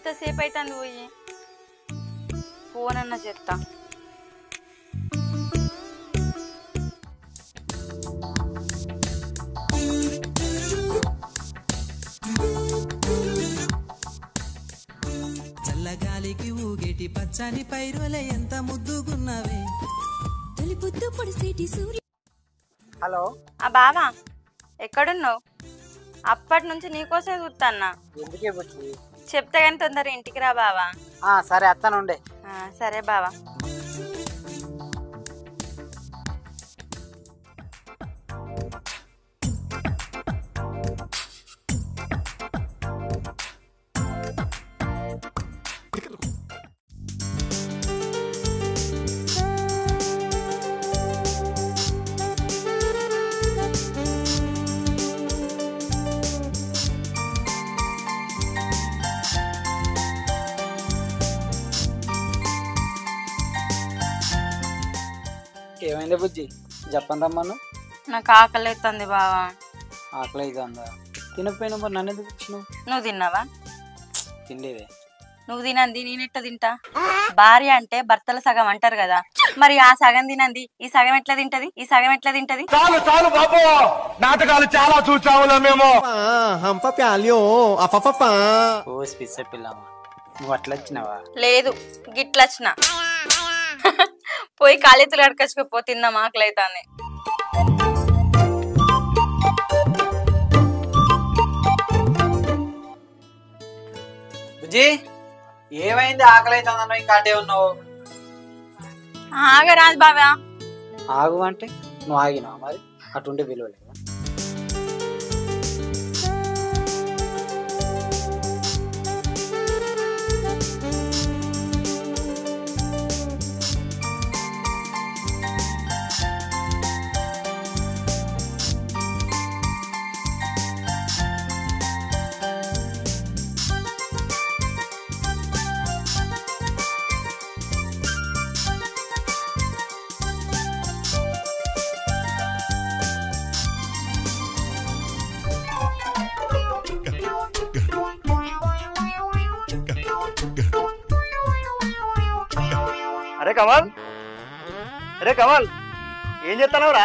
ఎంతసేపు అవుతుంది పోయి ఫోన్ అన్న చెత్తా. చల్లగాలికి ఊగేటి పచ్చని పైరులే ఎంత ముద్దుగున్నవే. హలో బావా ఎక్కడున్నావు? అప్పటి నుంచి నీకోసమే చూస్తాన్నా. ఎందుకే బుజ్జి? చెప్తే కానీ తొందర ఇంటికి రా బావా. సరే అత్తనుండే. సరే బావా. ఏమైంది బుజ్జి? చెప్పండి రమ్మను. నాకు ఆకలి అవుతుంది బావా. ఆకలి అవుతుందా? తినకపోయినా మరి నన్ను ఎందుకు ఇచ్చినావు? నువ్వు తిన్నావా? తినలేదే. నువ్వు తినంది నేనెట్లా తింటా? భార్య అంటే భర్తల సగం అంటారు కదా, మరి ఆ సగం తినంది ఈ సగం ఎట్లా తింటది? ఈ సగం ఎట్లా తింటది? చాలు చాలు బాబు, నాటకాలు చాలా చూసావులే మేము. ఓ పిచ్చ పిల్లమ్మా, నువ్వు అట్లా వచ్చినావా? లేదు గిట్లొచ్చిన. పోయి కాలేతులు అడకచ్చుకోపో, తిందాం ఆకలి అవుతుంది. బుజ్జి ఏమైంది? ఆకలి అవుతుందన్నావు, ఇంకా అటే ఉన్నావు. ఆగరాదు బావా. ఆగు అంటే నువ్వు ఆగినావా? మరి అటుండే విలువలేదా? అరే కమల్, అరే కమల్, ఏం చేస్తున్నావురా?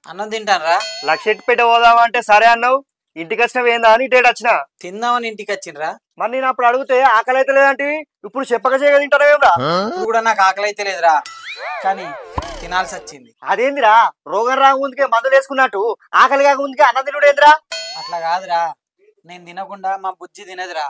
అన్నం తింటానరా. లక్షెట్టిపేట పోదామా అంటే సరే అన్నావు. ఇంటికి వచ్చినవి ఏందా అని ఇటేట్ వచ్చిన. తిందామని ఇంటికి వచ్చినరా. మరి నేను అప్పుడు అడిగితే ఆకలి అయితే లేదంటే ఇప్పుడు చెప్పక చేయగా తింటానేమిరా? ఇప్పుడు కూడా నాకు ఆకలి అయితే లేదురా, కానీ తినాల్సి వచ్చింది. అదేందిరా, రోగం రాకముందుకే మందులు వేసుకున్నట్టు ఆకలి కాకముందుకే అన్నం తినుడేందిరా? అట్లా కాదురా, నేను తినకుండా మా బుజ్జి తినదురా.